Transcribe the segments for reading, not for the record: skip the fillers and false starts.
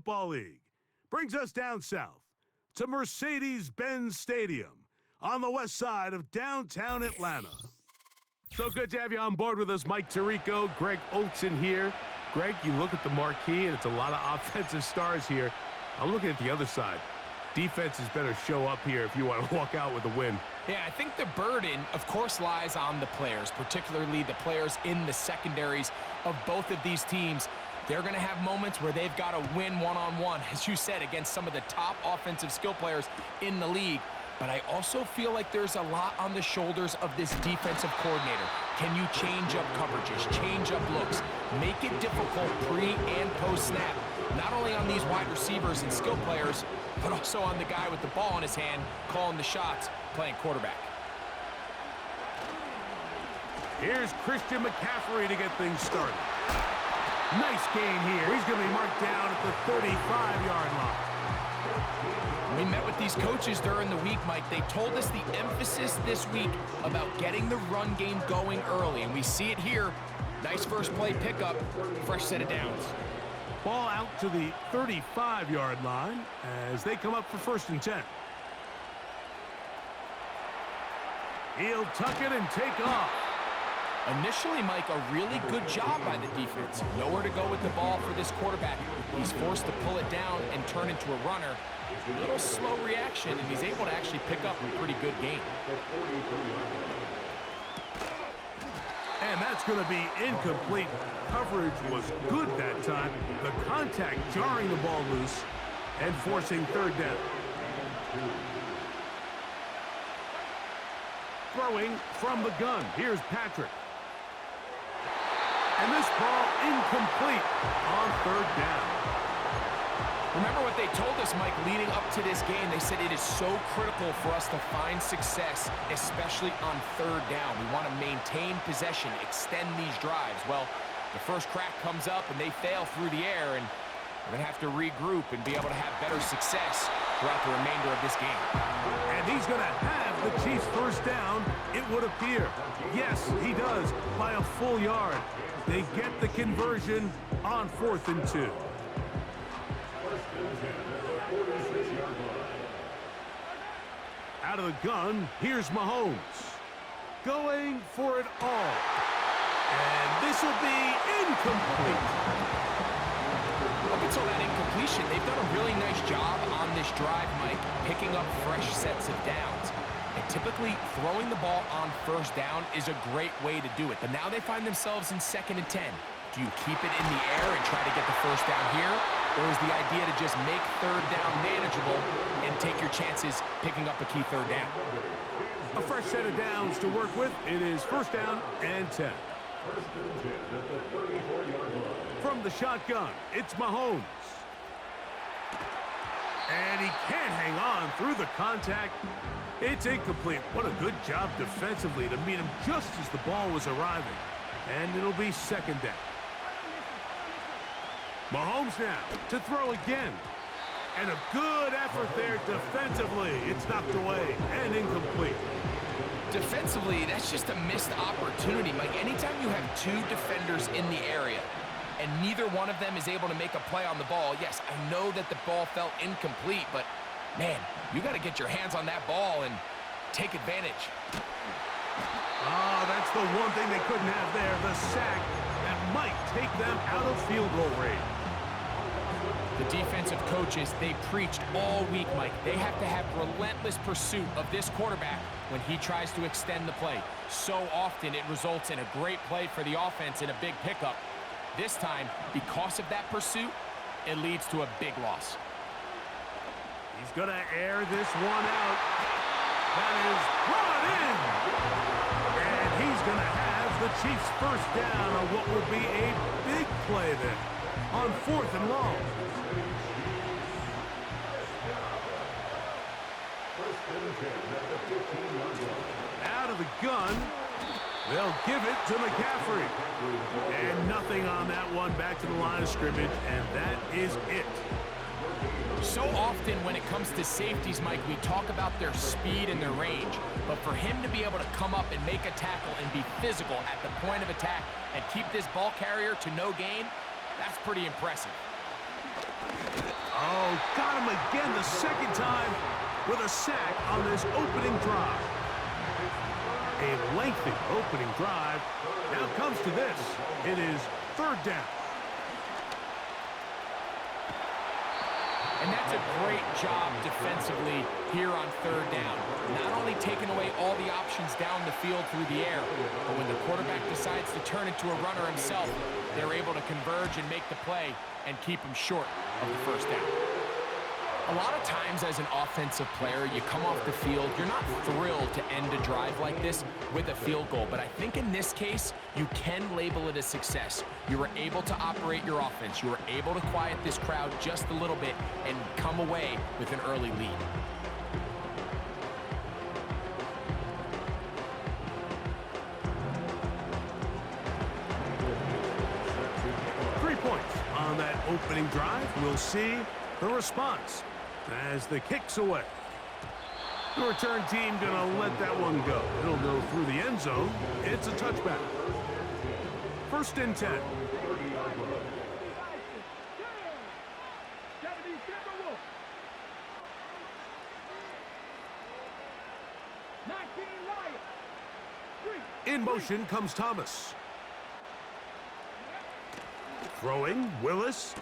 Football League. Brings us down south to Mercedes-Benz Stadium on the west side of downtown Atlanta. So good to have you on board with us, Mike Tirico, Greg Olson here. Greg, you look at the marquee, and it's a lot of offensive stars here. I'm looking at the other side. Defenses better show up here if you want to walk out with a win. Yeah, I think the burden, of course, lies on the players, particularly the players in the secondaries of both of these teams. They're going to have moments where they've got to win one-on-one, as you said, against some of the top offensive skill players in the league. But I also feel like there's a lot on the shoulders of this defensive coordinator. Can you change up coverages, change up looks, make it difficult pre- and post-snap, not only on these wide receivers and skill players, but also on the guy with the ball in his hand, calling the shots, playing quarterback. Here's Christian McCaffrey to get things started. Nice game here. He's going to be marked down at the 35-yard line. We met with these coaches during the week, Mike. They told us the emphasis this week about getting the run game going early, and we see it here. Nice first play pickup, fresh set of downs. Ball out to the 35-yard line as they come up for 1st and 10. He'll tuck it and take off. Initially, Mike, a really good job by the defense. Nowhere to go with the ball for this quarterback. He's forced to pull it down and turn into a runner. A little slow reaction, and he's able to actually pick up a pretty good gain. And that's going to be incomplete. Coverage was good that time. The contact jarring the ball loose and forcing 3rd down. Throwing from the gun. Here's Patrick. And this ball incomplete on 3rd down. Remember what they told us, Mike, leading up to this game. They said it is so critical for us to find success, especially on 3rd down. We want to maintain possession, extend these drives. Well, the first crack comes up and they fail through the air, and we're going to have to regroup and be able to have better success throughout the remainder of this game. And he's going to have the Chiefs' 1st down, it would appear. Yes, he does, by a full yard. They get the conversion on 4th and 2. Out of the gun, here's Mahomes. Going for it all. And this will be incomplete. Up until that incompletion, they've done a really nice job on this drive, Mike, picking up fresh sets of downs. And typically, throwing the ball on 1st down is a great way to do it. But now they find themselves in 2nd and 10. Do you keep it in the air and try to get the 1st down here? Or is the idea to just make 3rd down manageable and take your chances picking up a key 3rd down? A fresh set of downs to work with. It is 1st down and 10. From the shotgun, it's Mahomes. And he can't hang on through the contact. It's incomplete. What a good job defensively to meet him just as the ball was arriving. And it'll be 2nd down. Mahomes now to throw again. And a good effort there defensively. It's knocked away and incomplete. Defensively, that's just a missed opportunity, Mike. Anytime you have 2 defenders in the area and neither one of them is able to make a play on the ball, yes, I know that the ball felt incomplete, but, man, you got to get your hands on that ball and take advantage. Oh, that's the one thing they couldn't have there, the sack that might take them out of field goal range. The defensive coaches, they preached all week, Mike. They have to have relentless pursuit of this quarterback when he tries to extend the play. So often it results in a great play for the offense and a big pickup. This time, because of that pursuit, it leads to a big loss. He's going to air this one out. That is brought in. And he's going to have the Chiefs' 1st down on what will be a big play then on 4th and long. Out of the gun, they'll give it to McCaffrey. And nothing on that one, back to the line of scrimmage, and that is it. So often when it comes to safeties, Mike, we talk about their speed and their range. But for him to be able to come up and make a tackle and be physical at the point of attack and keep this ball carrier to no gain, that's pretty impressive. home again the second time with a sack on this opening drive. A lengthy opening drive. Now comes to this. It is third down. And that's a great job defensively here on third down. Not only taking away all the options down the field through the air, but when the quarterback decides to turn into a runner himself, they're able to converge and make the play and keep him short of the first down. A lot of times as an offensive player, you come off the field, you're not thrilled to end a drive like this with a field goal. But I think in this case, you can label it a success. You were able to operate your offense. You were able to quiet this crowd just a little bit and come away with an early lead. On that opening drive, we'll see the response as the kick's away. The return team gonna let that one go. It'll go through the end zone. It's a touchback. First and 10. In motion comes Thomas. Throwing, Willis.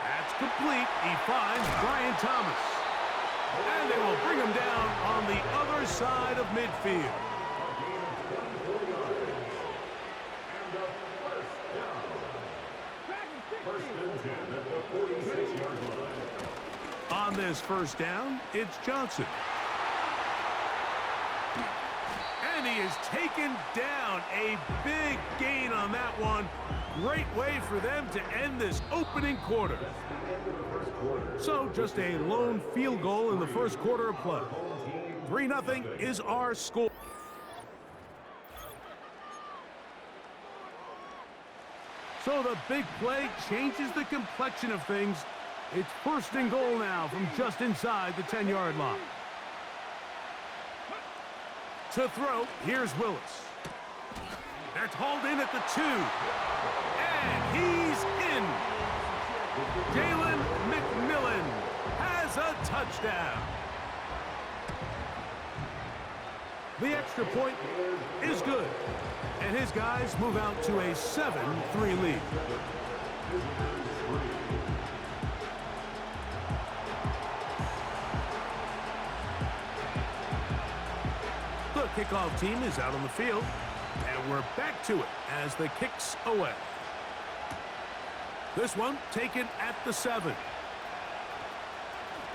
That's complete. He finds Brian Thomas. And they will bring him down on the other side of midfield. On this first down, it's Johnson. And he is taken down. A big gain on that one. Great way for them to end this opening quarter. So just a lone field goal in the first quarter of play. 3-0 is our score. So the big play changes the complexion of things. It's first and goal now from just inside the 10-yard line. To throw, here's Willis. That's hauled in at the 2. And he's in. Jalen McMillan has a touchdown. The extra point is good. And his guys move out to a 7-3 lead. The kickoff team is out on the field. And we're back to it as the kick's away. This one taken at the 7.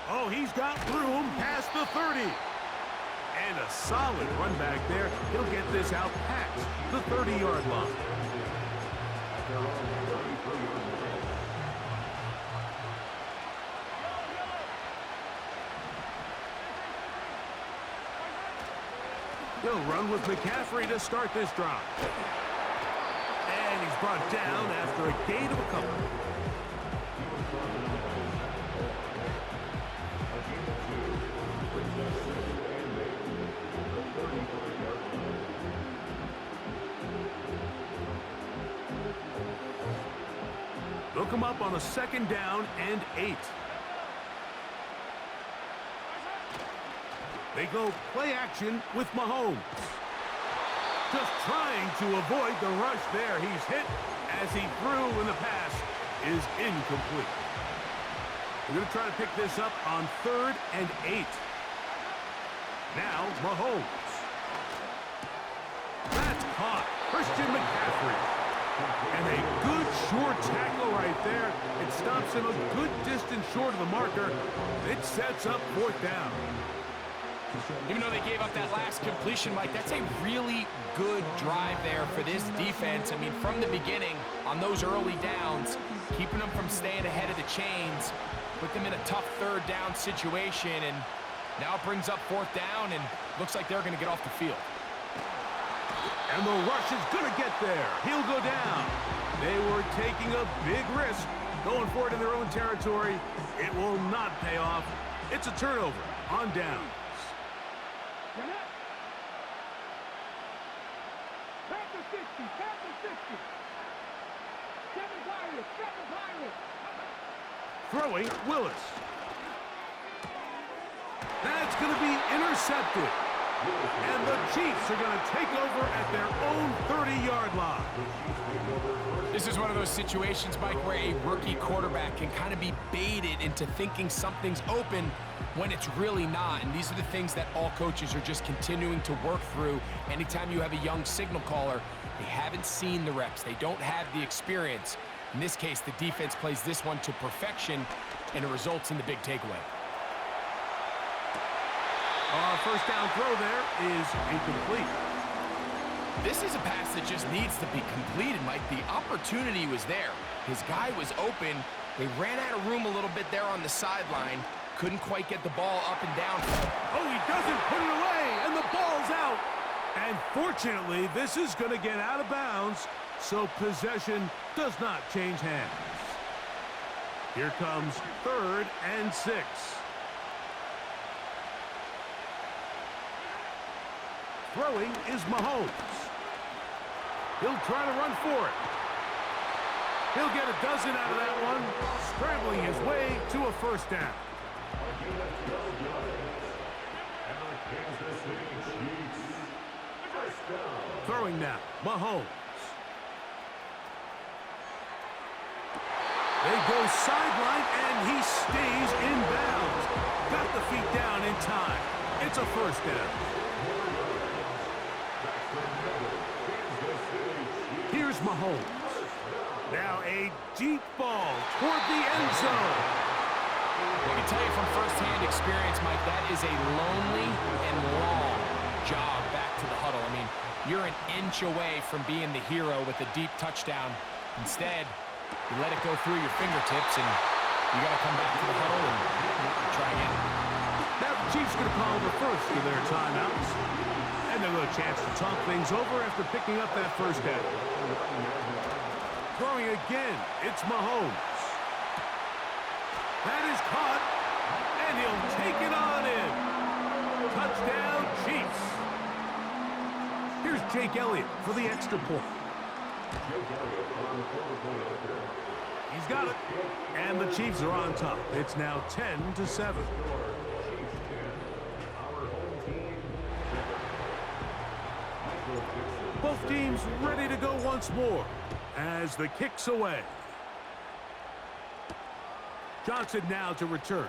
Oh, he's got room past the 30. And a solid run back there. He'll get this out past the 30-yard line. He'll run with McCaffrey to start this drive. And he's brought down after a gain of a couple. They'll come up on a second down and 8. They go play action with Mahomes. Just trying to avoid the rush there. He's hit as he threw when the pass is incomplete. We're going to try to pick this up on 3rd and 8. Now Mahomes. That's caught. Christian McCaffrey. And a good short tackle right there. It stops him a good distance short of the marker. It sets up 4th down. Even though they gave up that last completion, Mike, that's a really good drive there for this defense. I mean, from the beginning, on those early downs, keeping them from staying ahead of the chains, put them in a tough 3rd down situation, and now it brings up 4th down, and looks like they're going to get off the field. And the rush is going to get there. He'll go down. They were taking a big risk going for it in their own territory. It will not pay off. It's a turnover on down. Throwing, Willis. It's going to be intercepted. And the Chiefs are going to take over at their own 30-yard line. This is one of those situations, Mike, where a rookie quarterback can kind of be baited into thinking something's open when it's really not. And these are the things that all coaches are just continuing to work through. Anytime you have a young signal caller, they haven't seen the reps. They don't have the experience. In this case, the defense plays this one to perfection, and it results in the big takeaway. Our first down throw there is incomplete. This is a pass that just needs to be completed, Mike. The opportunity was there. His guy was open. They ran out of room a little bit there on the sideline. Couldn't quite get the ball up and down. Oh, he doesn't put it away, and the ball's out. And fortunately, this is going to get out of bounds, so possession does not change hands. Here comes 3rd and 6. Throwing is Mahomes. He'll try to run for it. He'll get a dozen out of that one, scrambling his way to a first down. Throwing now, Mahomes. They go sideline, and he stays in bounds. Got the feet down in time. It's a first down. Here's Mahomes. Now a deep ball toward the end zone. I can tell you from firsthand experience, Mike, that is a lonely and long jog back to the huddle. I mean, you're an inch away from being the hero with a deep touchdown. Instead, you let it go through your fingertips, and you got to come back to the huddle and try again. Now the Chiefs going to call the first of their timeouts. And they'll get a chance to talk things over after picking up that first down. Throwing again, it's Mahomes. That is caught, and he'll take it on in. Touchdown, Chiefs. Here's Jake Elliott for the extra point. He's got it, and the Chiefs are on top. It's now 10-7. Both teams ready to go once more as the kick's away. Johnson now to return.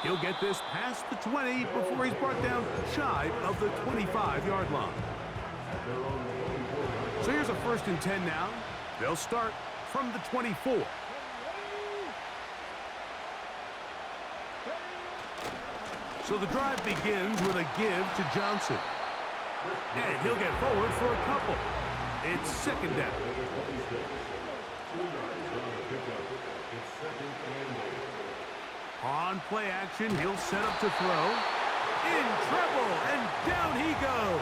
He'll get this past the 20 before he's brought down shy of the 25-yard line. So here's a 1st and 10 now. They'll start from the 24. So the drive begins with a give to Johnson. And he'll get forward for a couple. It's 2nd down. On play action, he'll set up to throw. In trouble, and down he goes.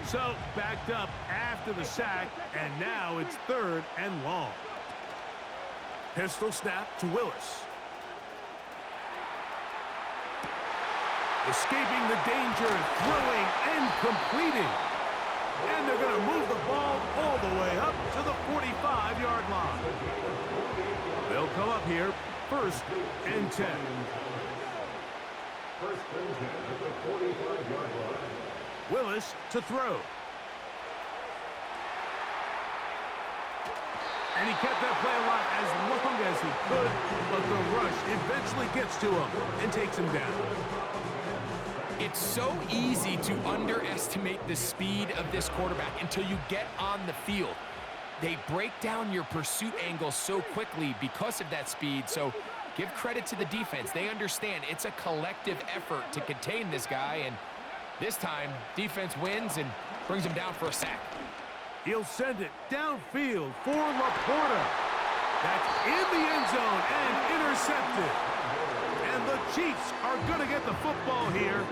So, backed up after the sack, and now it's 3rd and long. Pistol snap to Willis. Escaping the danger, throwing and completing. And they're going to move the ball all the way up to the 45-yard line. They'll come up here, 1st and 10. 1st and 10 at the 45-yard line. Willis to throw. And he kept that play alive as long as he could, but the rush eventually gets to him and takes him down. It's so easy to underestimate the speed of this quarterback until you get on the field. They break down your pursuit angle so quickly because of that speed, so give credit to the defense. They understand it's a collective effort to contain this guy, and this time, defense wins and brings him down for a sack. He'll send it downfield for Laporta. That's in the end zone and intercepted. And the Chiefs are going to get the football here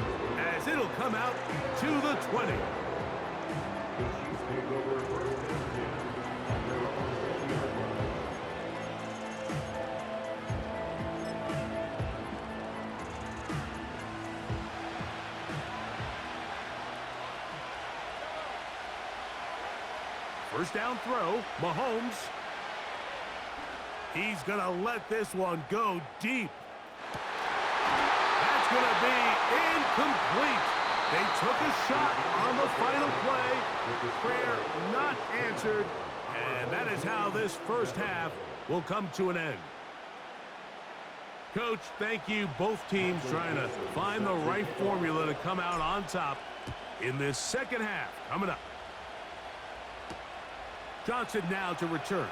as it'll come out to the 20. First down throw, Mahomes. He's going to let this one go deep. That's going to be incomplete. They took a shot on the final play. Prayer not answered. And that is how this first half will come to an end. Coach, thank you. Both teams trying to find the right formula to come out on top in this second half. Coming up. Johnson now to return.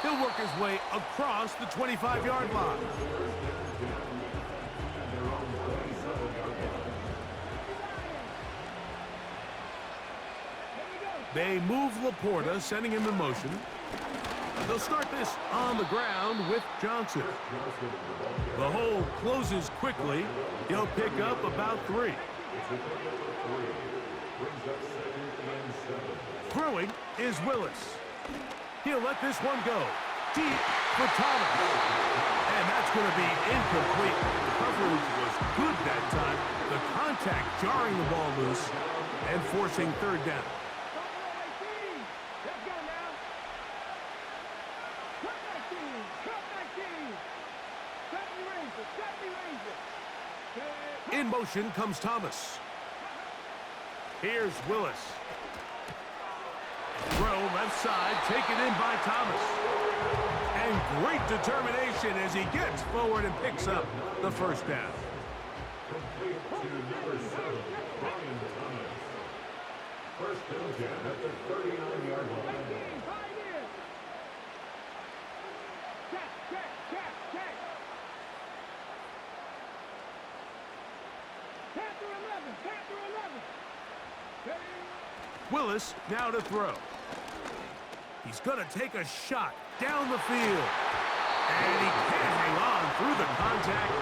He'll work his way across the 25-yard line. They move Laporta, sending him in motion. They'll start this on the ground with Johnson. The hole closes quickly. He'll pick up about 3. Throwing is Willis. He'll let this one go. Deep for Thomas. And that's going to be incomplete. The coverage was good that time. The contact jarring the ball loose and forcing third down. In motion comes Thomas. Here's Willis. Throw left side, taken in by Thomas. And great determination as he gets forward and picks up the first down. First down at the 39-yard line. Willis now to throw. He's going to take a shot down the field. And he can't hang on through the contact.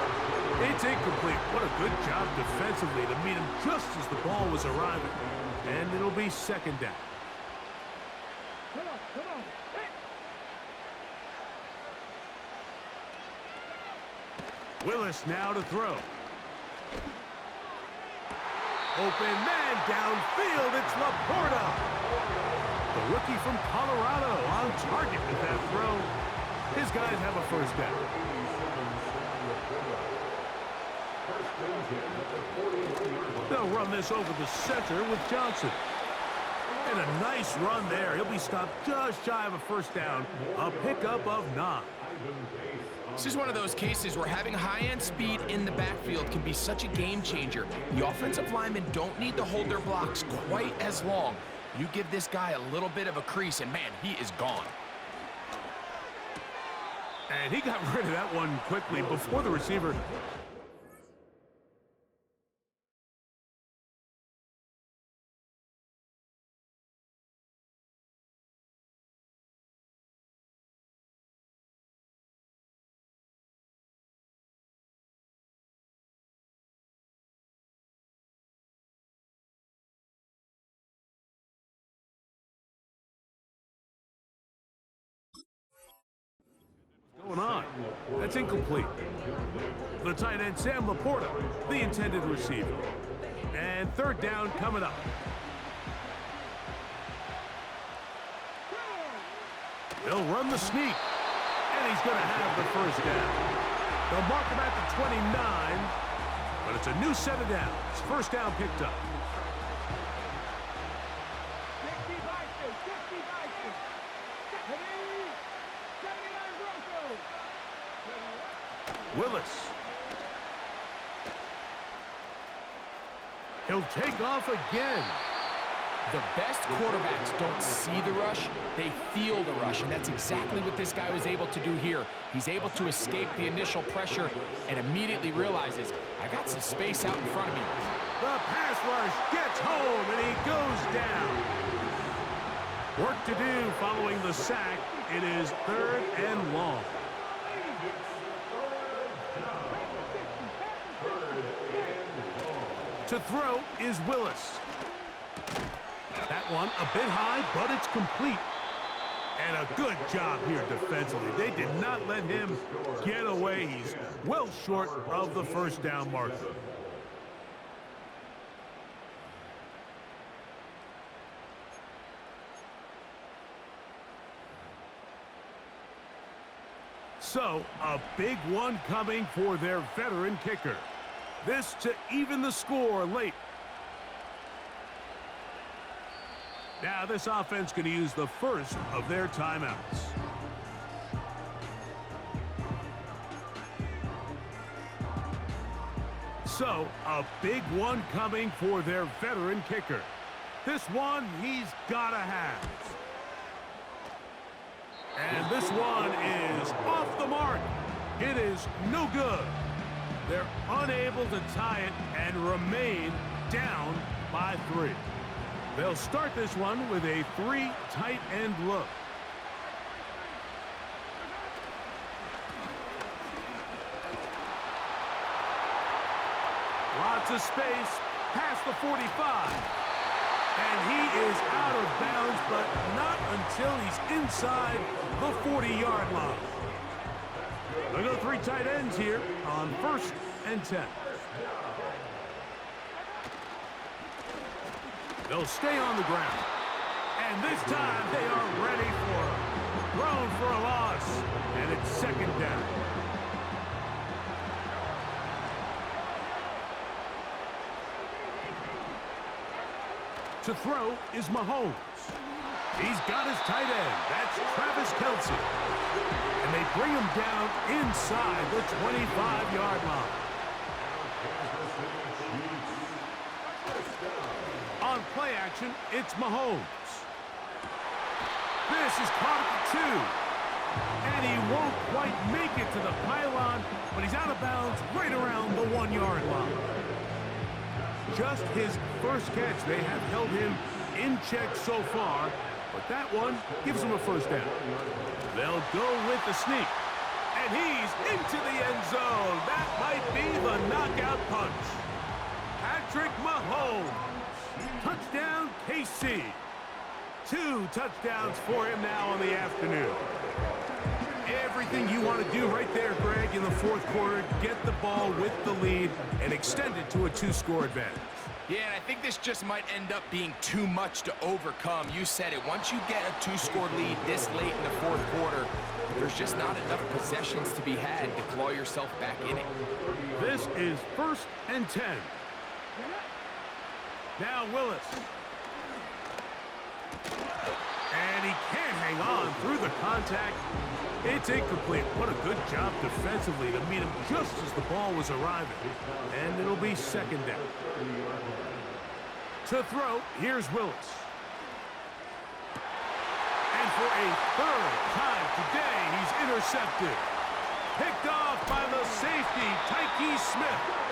It's incomplete. What a good job defensively to meet him just as the ball was arriving. And it'll be second down. Willis now to throw. Open man downfield. It's Laporta. The rookie from Colorado on target with that throw. His guys have a first down. They'll run this over the center with Johnson. And a nice run there. He'll be stopped just shy of a first down. A pickup of 9. This is one of those cases where having high-end speed in the backfield can be such a game changer. The offensive linemen don't need to hold their blocks quite as long. You give this guy a little bit of a crease, and man, he is gone. And he got rid of that one quickly before the receiver. Going on. That's incomplete. The tight end, Sam Laporta, the intended receiver. And third down coming up. He'll run the sneak. And he's going to have the first down. They'll mark him at the 29. But it's a new set of downs. First down picked up. Willis. He'll take off again. The best quarterbacks don't see the rush, they feel the rush, and that's exactly what this guy was able to do here. He's able to escape the initial pressure and immediately realizes, I got some space out in front of me. The pass rush gets home, and he goes down. Work to do following the sack. It is third and long. To throw is Willis. one a bit high, but it's complete. And a good job here defensively. They did not let him get away. He's well short of the first down marker. So, a big one coming for their veteran kicker. This to even the score late. Now, this offense going to use the first of their timeouts. So, a big one coming for their veteran kicker. This one he's got to have. And this one is off the mark. It is no good. They're unable to tie it and remain down by 3. They'll start this one with a 3 tight end look. Lots of space past the 45. And he is out of bounds, but not until he's inside the 40-yard line. They'll go 3 tight ends here on 1st and 10. They'll stay on the ground. And this time they are ready for him. Thrown for a loss. And it's 2nd down. To throw is Mahomes. He's got his tight end. That's Travis Kelce. And they bring him down inside the 25-yard line. On play action, it's Mahomes. This is caught at the 2. And he won't quite make it to the pylon, but he's out of bounds right around the 1-yard line. Just his first catch. They have held him in check so far, but that one gives him a 1st down. They'll go with the sneak, and he's into the end zone. That might be the knockout punch. Patrick Mahomes. Touchdown, KC. 2 touchdowns for him now on the afternoon. Everything you want to do right there, Greg, in the 4th quarter. Get the ball with the lead and extend it to a 2-score advantage. Yeah, and I think this just might end up being too much to overcome. You said it. Once you get a 2-score lead this late in the 4th quarter, there's just not enough possessions to be had to claw yourself back in it. This is 1st and 10. Now Willis. And he can't hang on through the contact. It's incomplete. What a good job defensively to meet him just as the ball was arriving. And it'll be 2nd down. To throw, here's Willis. And for a 3rd time today, he's intercepted. Picked off by the safety, Tyke Smith.